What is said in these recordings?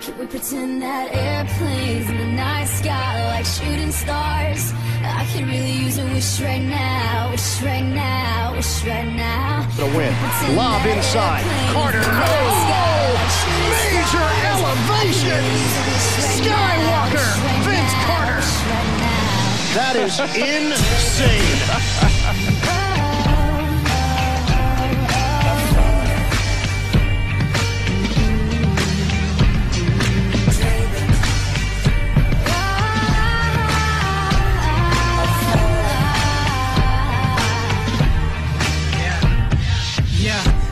Can we pretend that airplanes in the night sky like shooting stars? I could really use a wish right now, wish right now, wish right now. The win. Lob inside. Carter. Oh! Major elevation! Skywalker! Vince Carter! That is insane.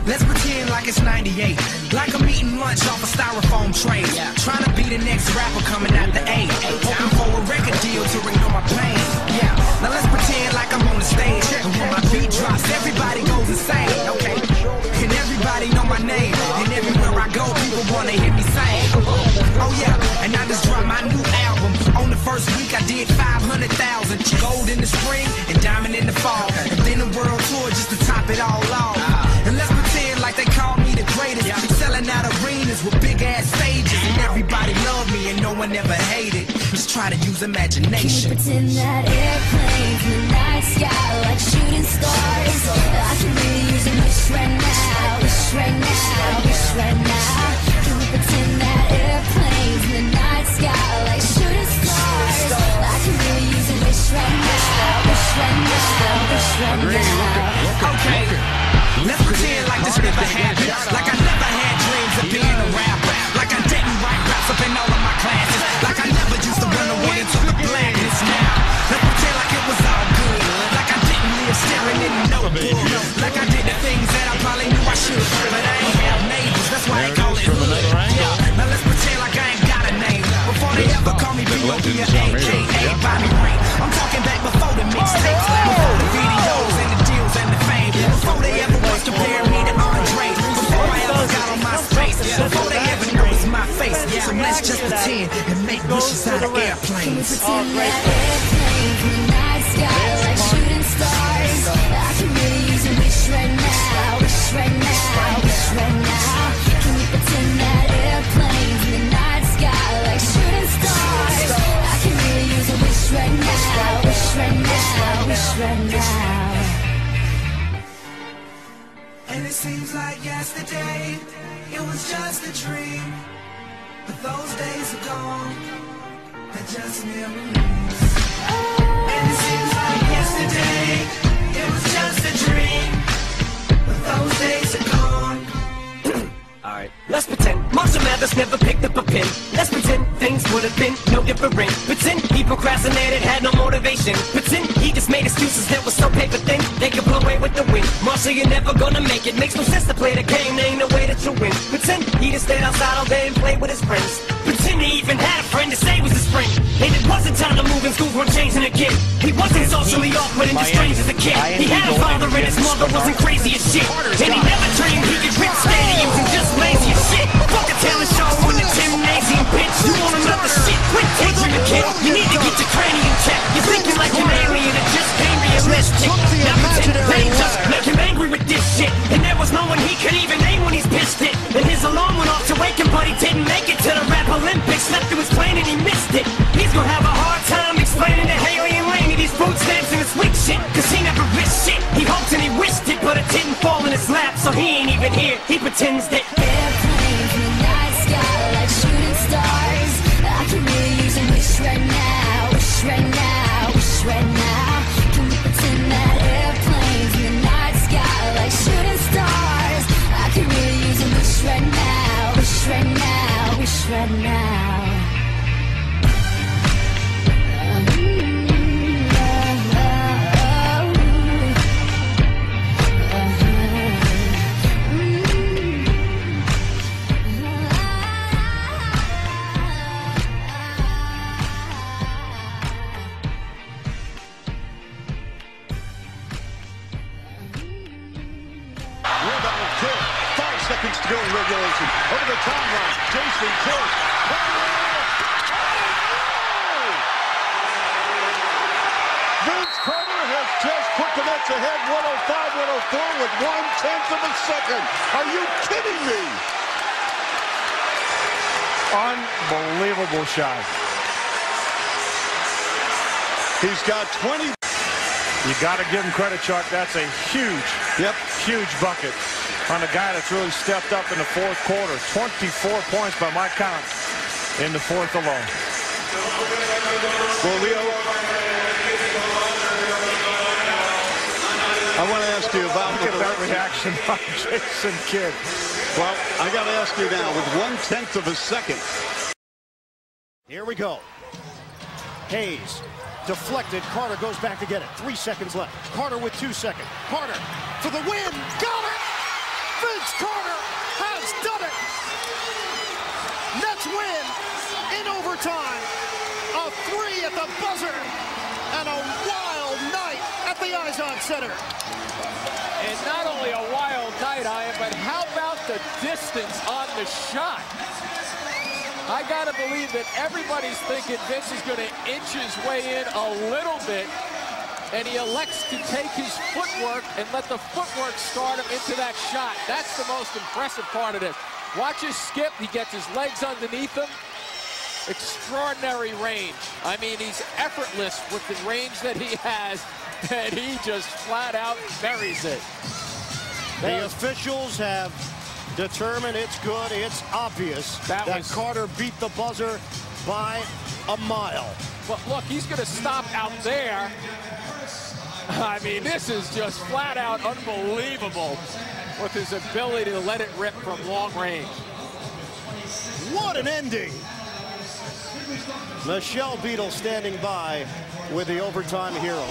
Let's pretend like it's 98, like I'm eating lunch off a styrofoam tray. Trying to be the next rapper coming out the A, hoping for a record deal to ignore my pain. Yeah, now let's pretend like I'm on the stage, and when my beat drops, everybody goes insane. Okay, and everybody know my name, and everywhere I go, people wanna hear me sing. Oh yeah, and I just dropped my new album. On the first week, I did 500,000. Gold in the spring and diamond in the fall, and then a world tour just to top it all off. And let's pretend like they call me the greatest. Selling out arenas with big ass stages, and everybody loved me and no one ever hated. Just try to use imagination. Can we pretend that airplanes in the night sky like shooting stars? I can really use a wish right now, wish right now, wish right now. Can we pretend that airplanes in the night sky like shooting stars? I can really use a wish right now, wish right now, wish right now. Okay. Let's pretend like this never happened, like I never had dreams of being a rapper, like I didn't write raps up in all of my classes, like I never used to run away into the blackness. Now let's pretend like it was all good, like I didn't live staring in the notebook, like I did the things that I probably knew I should, but I ain't have neighbors, that's why they call it hood. Now let's pretend like I ain't got a name, before they ever call me B.o.B. or a.k.a. Bobby Ray. I'm talking back before the mixtapes, before the videos and the deals and the fame, before they ever was compare me to Andre, before I ever got on my space, before they ever noticed my face. So let's just pretend and make wishes out of airplanes. Pretend that airplanes in the night sky like shooting stars. I can really use a wish right now, wish right now, wish right now. Can we pretend that airplanes in the night sky like shooting stars? I can really use a wish right now, wish right now, wish right now. And it seems like yesterday, it was just a dream, but those days are gone, they're just memories. And it seems like yesterday, it was just a dream, but those days are gone. Alright, let's pretend Marshall Mathers never picked up a pen. Let's pretend things would have been no different. Pretend he procrastinated, had no motivation. Pretend he just made excuses that were so paper thin they could blow away with the wind. Marshall, you're never gonna make it. Makes no sense to play the game, there ain't no way that you win. Pretend he just stayed outside all day and played with his friends. Pretend he even had a friend to say was his friend. And it wasn't time to move and schools weren't changing again. He wasn't socially awkward and just strange as a kid. He had a father and his mother wasn't crazy as shit. And he never dreamed he could rip stadiums and just lazy as shit. Fuck a talent show in the gymnasium, bitch. You want another shit? Quit teaching the kid. You need to get your cranium checked. You're thinking like an alien and just ain't realistic. Now pretend they just make him angry with this shit. And there was no one he could even name when he's pissed it. And his alarm went off to wake him, but he didn't make it to the rap Olympics. Slept through his plane and he missed it. He's gonna have a hard time explaining to Haley and Laney these food stamps and his weak shit. Cause he never risked shit. He hoped and he wished it, but it didn't fall in his lap. So he ain't even here. He pretends that Airplanes in the night sky like shooting stars. I can really use a wish right now, wish right now, wish right now. Can we pretend that airplanes in the night sky like shooting stars? I can really use a wish right now, wish right now, wish right now. Seconds to go in regulation. Over the timeline, Jason Terry. Vince Carter has just put the Nets ahead 105-104 with 1/10 of a second. Are you kidding me? Unbelievable shot. He's got 20. You got to give him credit, Chuck. That's a huge bucket on a guy that's really stepped up in the fourth quarter. 24 points by my count in the fourth alone. Well, Leo, I want to ask you about that reaction by Jason Kidd. Well, I got to ask you now, with 1/10 of a second. Here we go. Hayes deflected. Carter goes back to get it. 3 seconds left. Carter with 2 seconds. Carter for the win. Got it! Vince Carter has done it! Nets win in overtime. A 3 at the buzzer. And a wild night at the Izod Center. And not only a wild night, but how about the distance on the shot? I gotta believe that everybody's thinking Vince is going to inch his way in a little bit, and he elects to take his footwork and let the footwork start him into that shot. That's the most impressive part of this. Watch his skip. He gets his legs underneath him. Extraordinary range. I mean, he's effortless with the range that he has, and he just flat out buries it. The officials have determined it's good. It's obvious that Carter beat the buzzer by a mile. But look, he's going to stop out there. I mean, this is just flat out unbelievable with his ability to let it rip from long range. What an ending. Michelle Beadle standing by with the overtime hero.